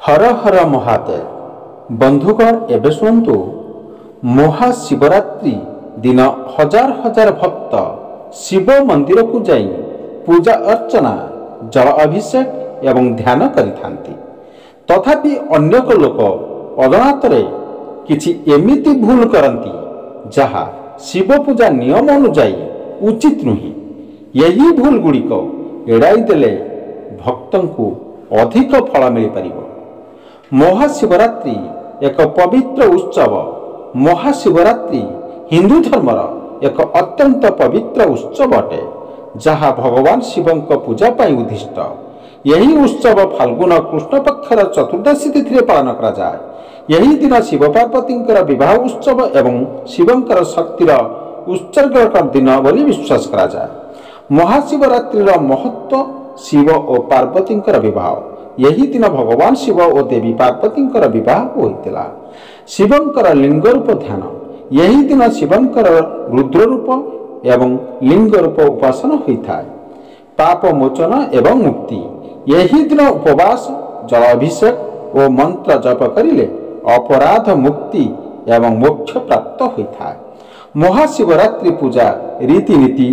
हर हर महादेव बंधुगण एबे शुणु महाशिवरात्रि दिन हजार हजार भक्त शिव मंदिर को जाई पूजा अर्चना जल अभिषेक एवं ध्यान करिथांती। तथापि अनेक लोक अजाणतरे किछि एमिति भूल करती जहा शिव पूजा नियम अनुजाई उचित नुहे। यही भूल गुड़िक एड़ाई देले भक्तंकु अधिक फल मिल पारिबो। महाशिवरात्रि एक पवित्र उत्सव। महाशिवरात्रि हिंदू धर्मर एक अत्यंत पवित्र उत्सव अटे जहाँ भगवान शिवं पूजा पाई उद्दिष्ट। यही उत्सव फाल्गुन कृष्ण पक्षर चतुर्दशी तिथि पालन करा जाए। यही दिन शिव पार्वती विवाह उत्सव एवं शिवंकर शक्तिर उत्सर्ग दिन बोली विश्वास करा जाए। महाशिवरात्रि महत्व शिव और पार्वती विवाह। यही दिन भगवान शिव और देवी पार्वती विवाह होता। शिवंकर लिंग रूप ध्यान। यही दिन शिवंकर रुद्र रूप एवं लिंग रूप उपासना होता है। पाप मोचन एवं मुक्ति। यही दिन उपवास जल अभिषेक और मंत्र जप करिले अपराध मुक्ति एवं मोक्ष प्राप्त होता है। महाशिवरात्रि पूजा रीतिनीति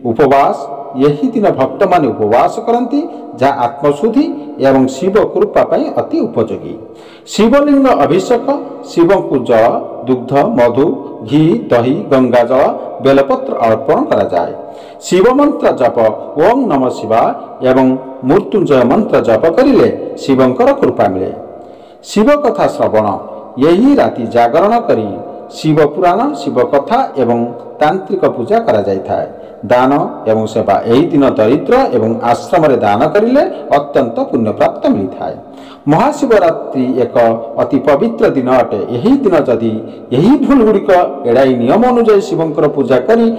उपवास। यही दिन भक्त मान उपवास करती जहाँ आत्मशुद्धि एवं शिव कृपा पाई अति उपयोगी। शिवलिंग अभिषेक शिव को जल दुग्ध मधु घी दही गंगा जल बेलपत्र अर्पण करा जाए। शिव मंत्र जप ओम नमः शिवाय एवं मृत्युंजय मंत्र जप करिले शिवंकर कृपा मिले। शिव कथा श्रवण। यही राति जागरण करी शिव पुराण शिव कथा एवं तांत्रिक पूजा करा जाए। दान एवं सेवा। यही दिन दरिद्र एवं आश्रम रे दान करिले अत्यंत पुण्य प्राप्त मिलता है। महाशिवरात्रि एक अति पवित्र दिन अटे। यही दिन जदि यही भूल गुड़िक एड़ाई नियम अनुजाई शिवंकर पूजा करी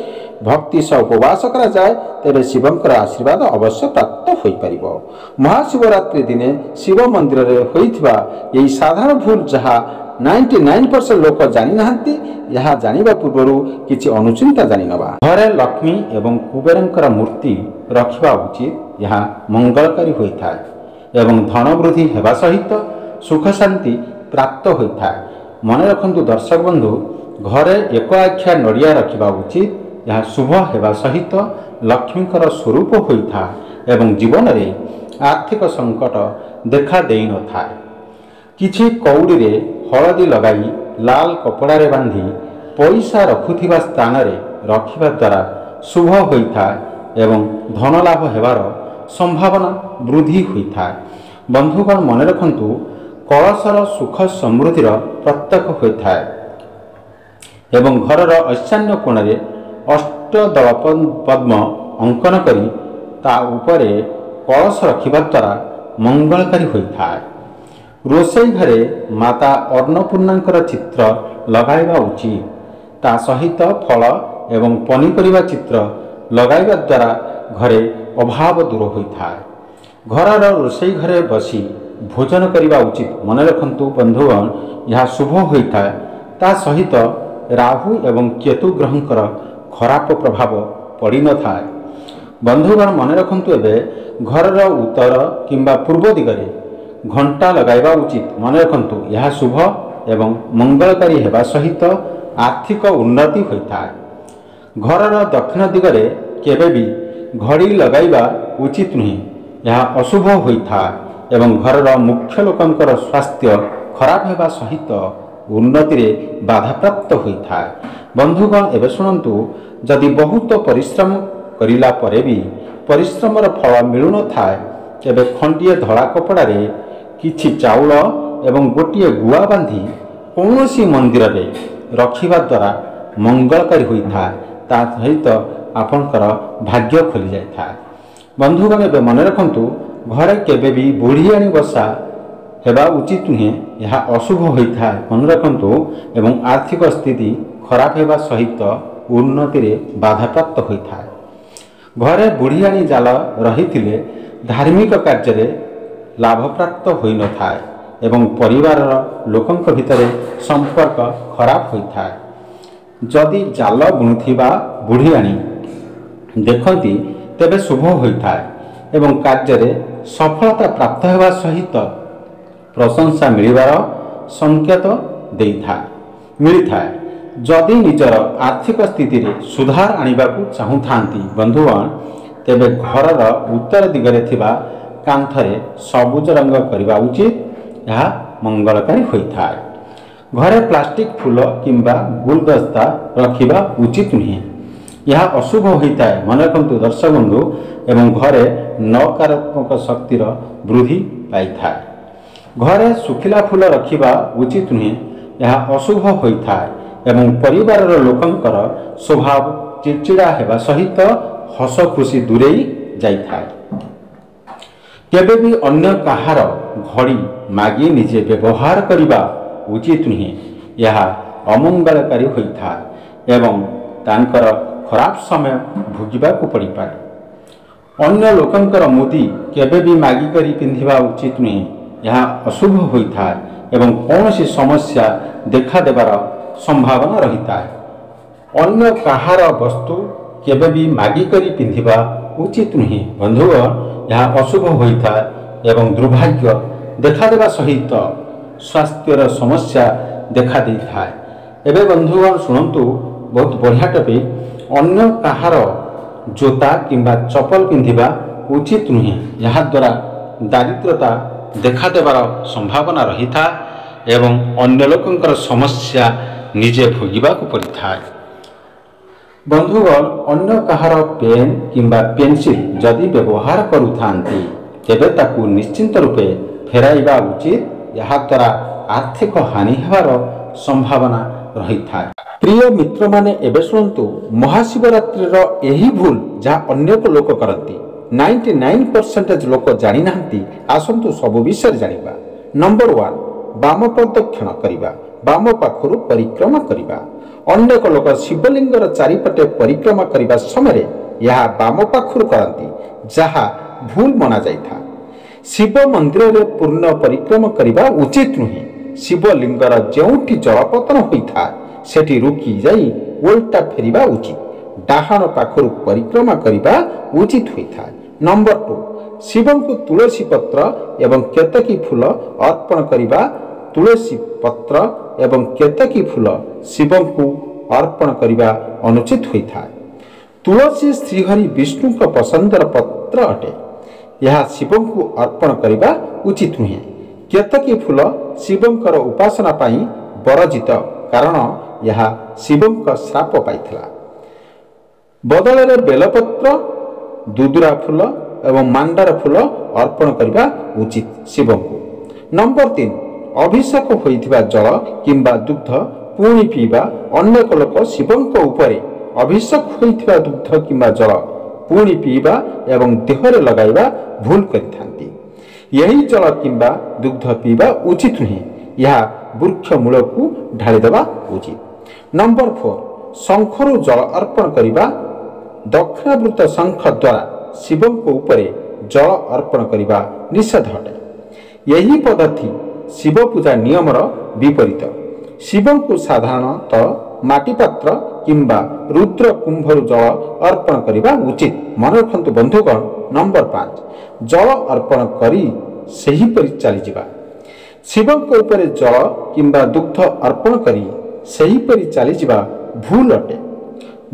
भक्ति सह उपवास करा जाए तेरे शिवंकर आशीर्वाद अवश्य प्राप्त हो पारिबो। महाशिवरात्रि दिने शिव मंदिर रे होइथिबा यही साधारण भूल जहाँ 99% लोक जानी नाहंती यह जानिबा पूर्वरु किछि अनुचिंता जानि नबा। घरे लक्ष्मी एवं कुबेरंकर मूर्ति रखिबा उचित। यह मंगलकारी होता है एवं धन वृद्धि हेबा सहित सुख शांति प्राप्त होता है। मन रखंतु दर्शक बंधु घरे एक आख्या नड़िया रखिबा उचित। यह शुभ हेबा सहित लक्ष्मीकर स्वरूप होता है एवं जीवन रे आर्थिक संकट देखा देई न थाए। किछि कौड़ी रे हलदी लगाई लाल कपड़ा रे बांधी पैसा रखुथिबा स्थान रे रखिबा द्वारा शुभ होता है एवं धन लाभ हेबार संभावना वृद्धि होता है। बंधुगण मन रखंतु कलशर सुख समृद्धिर प्रत्यक्ष होता है एवं घरर ईशान्य कोण रे अष्टदल पद्म अंकन करी ता उपरे कलश रखिबा द्वारा मंगलकारी होता है। रोषई घरे माता अन्नपूर्णांकर चित्र लगाइबा उचित। ता सहित फल एवं पनीपरिबा चित्र लगाइबा द्वारा घरे अभाव दूर होता है। घरर रोषई घरे बसी भोजन करिबा उचित। मन रखंतु बंधुगण यह शुभ होता है। ता सहित राहु एवं केतु ग्रहंकर खराब प्रभाव पड़ी न थाए। बंधुगण मन रखंतु एबे घरर उत्तर किंबा पूर्व दिगरे घंटा लगाइबा उचित। मन रखंतु यह शुभ एवं मंगलकारी हेबा सहित आर्थिक उन्नति होता है। घरर दक्षिण दिगरे केबे भी घड़ी लगाइबा उचित नुहे। यह अशुभ होता है एवं घरर मुख्य लोकंकर स्वास्थ्य खराब हेबा सहित उन्नति रे बाधा प्राप्त होता है। बंधुगण एबे शुणन्तु जदि बहुत परिश्रम करिला परे भी परिश्रमर फल मिलु न थाए तेबे खंडिए धड़ा कपड़ा रे किछि चाउल एवं गोटिए गुआ बांधी कौनसी मंदिर रे रखिबा द्वारा मंगलकारी होता है। ता सहित आपनकर भाग्य खोली जाता है। बंधुगण एबे मन रखंतु घरे केबे भी बुढ़ियाणी बसा हेबा उचित नुहे। यह अशुभ होता है। मन रखंतु एवं आर्थिक स्थिति खराब हेबा सहित उन्नति रे बाधा प्राप्त होता है। घरे बुढ़ियाणी जाल रही धार्मिक कार्य लाभ प्राप्त होई न थाए एवं परिवार लोकंक भितरे संपर्क खराब होता है। जदि जाल बुणुथिबा बुढ़ियाणी देखती तेबे शुभ होता है एवं कार्य सफलता प्राप्त हेबा सहित प्रशंसा मिलिबार संकेत मिलिथाए। जदि निजर आर्थिक स्थिति रे सुधार आनिबाकू चाहुथांती बंधुगण तेबे घरर उत्तर दिगरे थिबा कांथरे सबुज रंग करिबा उचित। यह मंगलकारी होइथाए। घरे प्लास्टिक फूल किंबा गुलदस्ता रखिबा उचित नुहे। यह अशुभ होइथाए। मन रखंतु दर्शक बंधु एवं घरे नकारात्मक शक्तिर वृद्धि पाइथाए। घरे सुखिला फूल रखिबा उचित नुहे। यह अशुभ होइथाए एवं परिवार लोकंकर स्वभाव चिड़चिड़ा हेबा सहित हस खुशी दूरेई जाइथाए। केबे भी अन्य कहार घड़ी मागी निजे व्यवहार करिबा उचित नुहे। यह अमंगलकारी होइथाए एवं तांकर खराब समय भोगिबा को पड़ी पारे। अन्य लोकंकर मुदी केबे भी मागी करी पिंधिबा उचित नुहे। यह अशुभ होइथाए एवं कौनसी समस्या देखा देबार संभावना रहिताए। अन्य कहार वस्तु केबे भी मागी करी पिंधिबा उचित नुहे। बंधुगण यह अशुभ होइथाए एवं दुर्भाग्य देखा देबा सहित स्वास्थ्यर समस्या देखा देइथाए। एबे बंधुगण शुणंतु बहुत बढ़िया टपिक। अन्य कहार जोता किंबा चपल पिंधिबा उचित नुहे। यह द्वारा दारिद्रता देखा देबार संभावना रहिता एवं अन्य लोकंकर समस्या निजे भोगिबा को पड़िथाए। बंधुगण अन्य कहार पेन किंबा पेंसिल जदि व्यवहार करुथांती तेबे ताकू निश्चिंत रूपे फेराइबा उचित। यह द्वारा आर्थिक हानि हेबार संभावना रहिथाए। प्रिय मित्र माने एबे शुणंतु महाशिवरात्रिर एही भूल जहाँ अनेक लोक करती 99% लोक जानी नाहंती। आसंतु सबु विषय जानिबा। नंबर 1 वाम प्रदक्षिण करिबा। वाम पाखरु परिक्रमा करिबा। अनेक लोक शिवलिंगर चारिपटे परिक्रमा करिबा समय यह वाम पाखरु करती जहाँ भूल मना जाइथा। शिव मंदिर रे पूर्ण परिक्रमा करिबा उचित नुहे। शिवलिंगर जेउठी जलपतन होइथा सेठी रुकी जाई उल्टा फेरिबा उचित। डाहाण पाखरु परिक्रमा करिबा उचित होइथा। नंबर 2 शिवं को तुलसी पत्र एवं केतकी फूल अर्पण करिबा। तुलसी पत्र एवं केतकी फूल शिवं को अर्पण करिबा अनुचित होइथा। तुलसी श्रीहरि विष्णु का पसंदर पत्र अटे। यह शिवं को अर्पण करिबा उचित नुहे। केतकी फूल शिवंकर उपासना पाई बरजित कारण यह शिवंक श्राप पाइथिला। बदଳରେ बेलपत्र दुदुरा फूल एवं मांडार फूल अर्पण करिबा उचित शिवंकु। नंबर 3 अभिषेक होइथिबा जल किंबा दुग्ध पुणी पीबा। अनेक लोक शिवंक उपरे अभिषेक होइथिबा दुग्ध किंबा जल पुणी पीबा एवं देहरे लगाइबा भूल करिथांती। यही जल किंबा दुग्ध पीबा उचित नुहे। यह वृक्ष मूल को ढाली देबा उचित। नंबर 4 शंखरु जल अर्पण करिबा। दक्षिणावृत शंख द्वारा शिवंक उपरे जल अर्पण करिबा निषेध अटे। यही पद्धति शिव पूजा नियमर विपरीत। शिवंकु साधारणतः माटी पात्र किंबा रुद्र कुंभरु जल अर्पण करिबा उचित। मन रखंतु बंधुगण। नंबर 5 जल अर्पण करी सही परि चली जिबा। शिवंक उपरे जल किंबा दुग्ध अर्पण करी सही परि चली जिबा भूल अटे।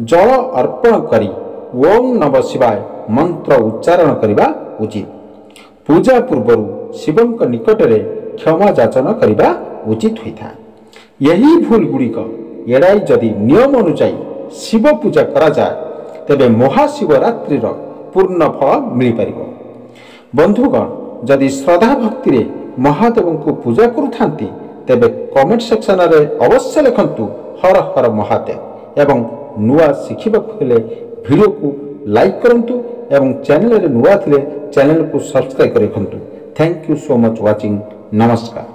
जल अर्पण करी ओम नमः शिवाय मंत्र उच्चारण करिबा उचित। पूजा पूर्वरु शिवंक निकटरे क्षमा याचना करिबा उचित होइथा। यही भूल गुड़िक एड़ाई जदि नियम अनुसार शिव पूजा करा जाए तेबे महाशिवरात्रिर पूर्ण फल मिल पारिबो। बंधुगण जदि श्रद्धा भक्ति रे महादेव को पूजा करुथांती तेबे कमेंट सेक्शन रे अवश्य लिखंतु हर हर महादेव एवं नुआ शिखिबाकु हेले वीडियो को लाइक करंतु एवं चैनल रे नुआ थिले चैनल को सब्सक्राइब कर रखंतु। Thank you so much watching. नमस्कार।